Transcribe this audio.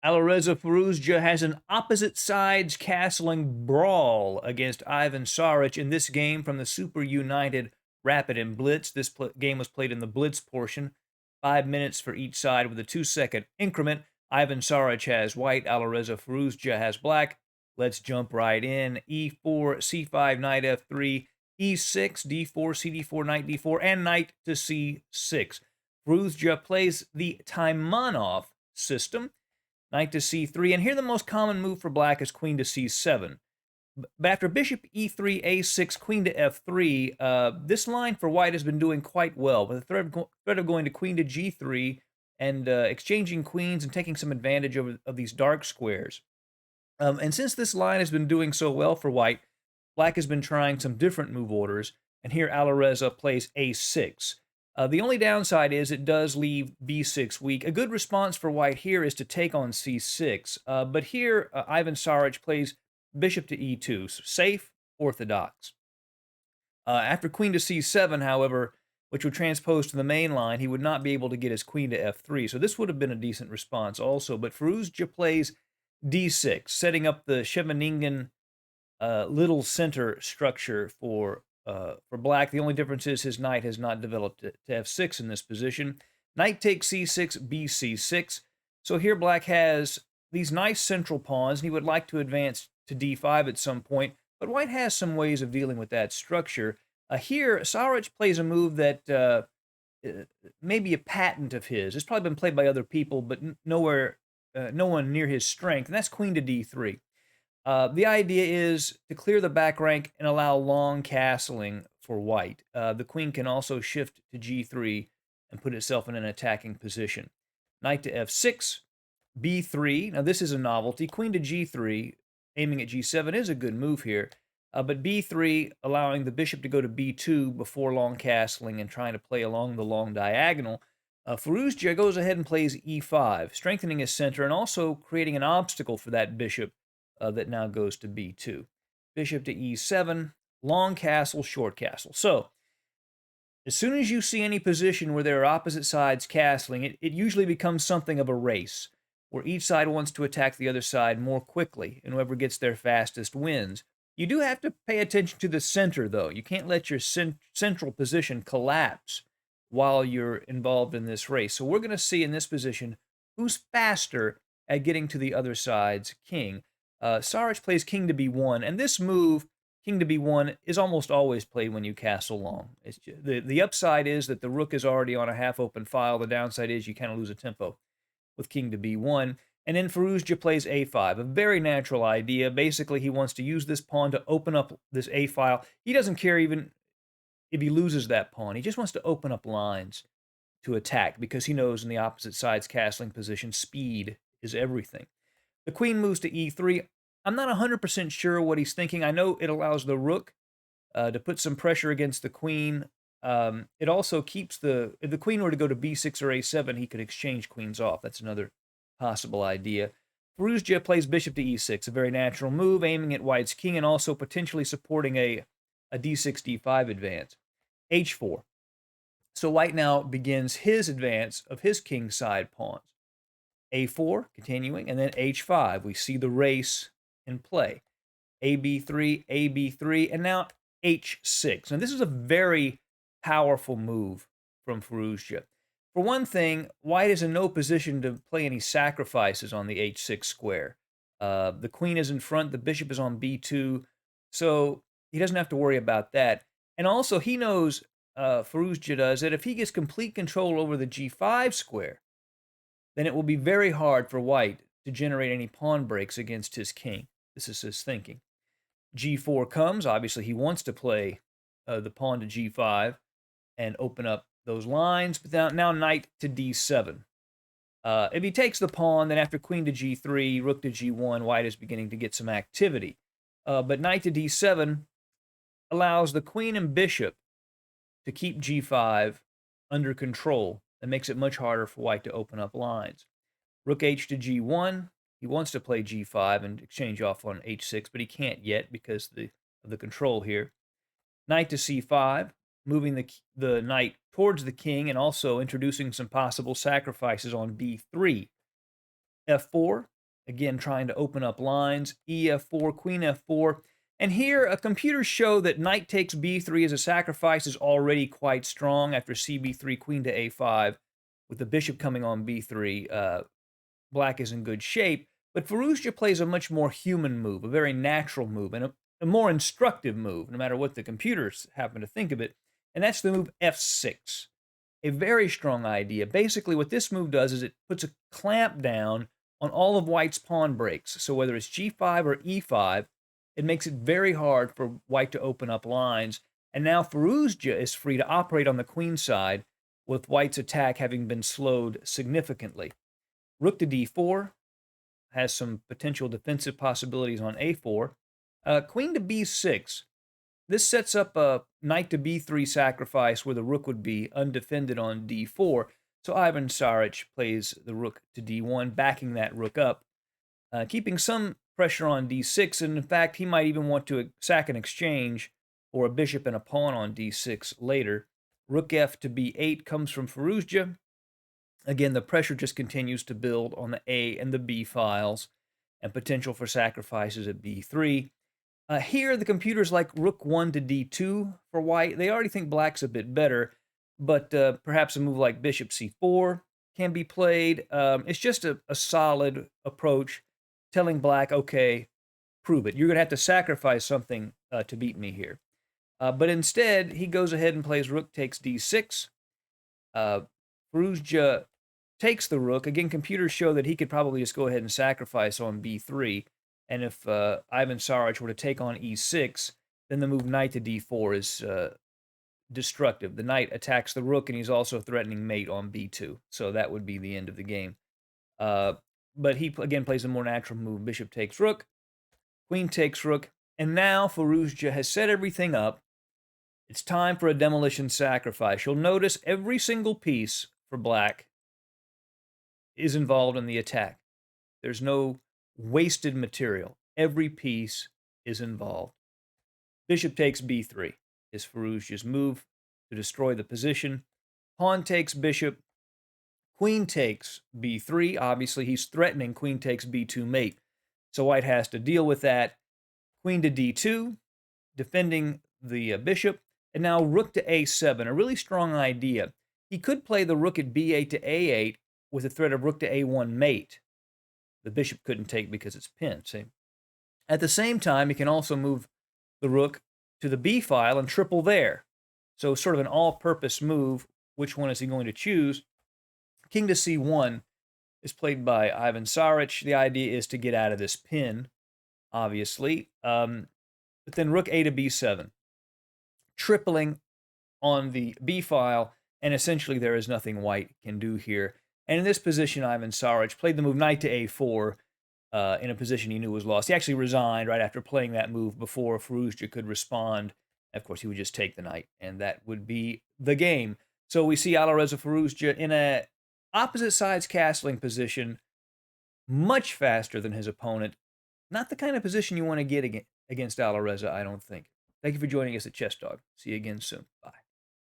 Alireza Firouzja has an opposite sides castling brawl against Ivan Saric in this game from the Super United Rapid and Blitz. This game was played in the Blitz portion, 5 minutes for each side with a 2-second increment. Ivan Saric has white, Alireza Firouzja has black. Let's jump right in. E4, C5, knight F3, E6, D4, CD4, knight D4, and knight to C6. Firouzja plays the Taimanov system. Knight to c3, and here the most common move for black is queen to c7. But after bishop e3, a6, queen to f3, this line for white has been doing quite well, with the threat of going to queen to g3 and exchanging queens and taking some advantage of these dark squares. And since this line has been doing so well for white, black has been trying some different move orders, and here Alireza plays a6. The only downside is it does leave b6 weak. A good response for white here is to take on c6, but here Ivan Saric plays bishop to e2, so safe, orthodox. After queen to c7, however, which would transpose to the main line, he would not be able to get his queen to f3, so this would have been a decent response also, but Firouzja plays d6, setting up the Scheveningen little center structure for black. The only difference is his knight has not developed to f6 in this position. Knight takes c6, bc6. So here black has these nice central pawns, and he would like to advance to d5 at some point, but white has some ways of dealing with that structure. Here, Saric plays a move that may be a patent of his. It's probably been played by other people, but no one near his strength, and that's queen to d3. The idea is to clear the back rank and allow long castling for white. The queen can also shift to g3 and put itself in an attacking position. Knight to f6, b3. Now this is a novelty. Queen to g3, aiming at g7 is a good move here. But b3, allowing the bishop to go to b2 before long castling and trying to play along the long diagonal. Firouzja goes ahead and plays e5, strengthening his center and also creating an obstacle for that bishop that now goes to b2. Bishop to e7, long castle, short castle. So, as soon as you see any position where there are opposite sides castling, it usually becomes something of a race, where each side wants to attack the other side more quickly, and whoever gets there fastest wins. You do have to pay attention to the center, though. You can't let your central position collapse while you're involved in this race. So we're going to see in this position who's faster at getting to the other side's king. Saric plays king to b1, and this move, king to b1, is almost always played when you castle long. It's just, the upside is that the rook is already on a half-open file. The downside is you kind of lose a tempo with king to b1. And then Firouzja plays a5, a very natural idea. Basically, he wants to use this pawn to open up this a file. He doesn't care even if he loses that pawn. He just wants to open up lines to attack because he knows in the opposite side's castling position, speed is everything. The queen moves to e3. I'm not 100% sure what he's thinking. I know it allows the rook to put some pressure against the queen. It also keeps if the queen were to go to b6 or a7, he could exchange queens off. That's another possible idea. Firouzja plays bishop to e6, a very natural move, aiming at white's king and also potentially supporting a d6, d5 advance. h4. So white now begins his advance of his king side pawns. a4, continuing, and then h5. We see the race in play. ab3, ab3, and now h6. Now this is a very powerful move from Firouzja. For one thing, white is in no position to play any sacrifices on the h6 square. The queen is in front, the bishop is on b2, so he doesn't have to worry about that. And also, he knows, Firouzja does, that if he gets complete control over the g5 square, then it will be very hard for white to generate any pawn breaks against his king. This is his thinking. g4 comes. Obviously, he wants to play the pawn to g5 and open up those lines. But now knight to d7. If he takes the pawn, then after queen to g3, rook to g1, white is beginning to get some activity. But knight to d7 allows the queen and bishop to keep g5 under control. That makes it much harder for white to open up lines. Rook h to g1. He wants to play g5 and exchange off on h6, but he can't yet because of the control here. Knight to c5, moving the knight towards the king and also introducing some possible sacrifices on b3. f4, Again, trying to open up lines. EF4, Queen F4. And here, a computer show that knight takes B3 as a sacrifice is already quite strong after CB3, Queen to A5. With the bishop coming on B3, black is in good shape. But Firouzja plays a much more human move, a very natural move, and a more instructive move, no matter what the computers happen to think of it. And that's the move F6. A very strong idea. Basically, what this move does is it puts a clamp down on all of white's pawn breaks. So whether it's G5 or E5, it makes it very hard for white to open up lines. And now Firouzja is free to operate on the queen side, with white's attack having been slowed significantly. Rook to D4 has some potential defensive possibilities on A4. Queen to B6. This sets up a knight to B3 sacrifice where the rook would be undefended on D4. So Ivan Saric plays the rook to D1, backing that rook up, keeping some pressure on D6. And in fact, he might even want to sack an exchange or a bishop and a pawn on D6 later. Rook F to B8 comes from Firouzja. Again, the pressure just continues to build on the A and the B files and potential for sacrifices at B3. Here, the computer's like rook 1 to D2 for white. They already think black's a bit better, but perhaps a move like bishop C4 can be played. It's just a solid approach, telling black, okay, prove it. You're going to have to sacrifice something to beat me here. But instead, he goes ahead and plays rook takes D6. Firouzja takes the rook. Again, computers show that he could probably just go ahead and sacrifice on B3. And if Ivan Saric were to take on E6, then the move knight to D4 is destructive. The knight attacks the rook, and he's also threatening mate on B2. So that would be the end of the game. But he, again, plays a more natural move. Bishop takes rook, queen takes rook, and now Firouzja has set everything up. It's time for a demolition sacrifice. You'll notice every single piece for black is involved in the attack. There's no wasted material. Every piece is involved. Bishop takes B3 is Firouzja's move to destroy the position. Pawn takes bishop. Queen takes B3. Obviously, he's threatening queen takes B2 mate. So white has to deal with that. Queen to D2, defending the bishop. And now rook to A7, a really strong idea. He could play the rook at B8 to A8 with the threat of rook to A1 mate. The bishop couldn't take because it's pinned, see? At the same time, he can also move the rook to the B file and triple there. So sort of an all-purpose move. Which one is he going to choose? King to C1 is played by Ivan Saric. The idea is to get out of this pin, obviously. But then rook A to B7. Tripling on the B file, and essentially there is nothing white can do here. And in this position, Ivan Saric played the move knight to A4 in a position he knew was lost. He actually resigned right after playing that move before Firouzja could respond. Of course, he would just take the knight, and that would be the game. So we see Alireza Firouzja in a opposite sides castling position, much faster than his opponent. Not the kind of position you want to get against Alireza, I don't think. Thank you for joining us at Chess Dog. See you again soon. Bye.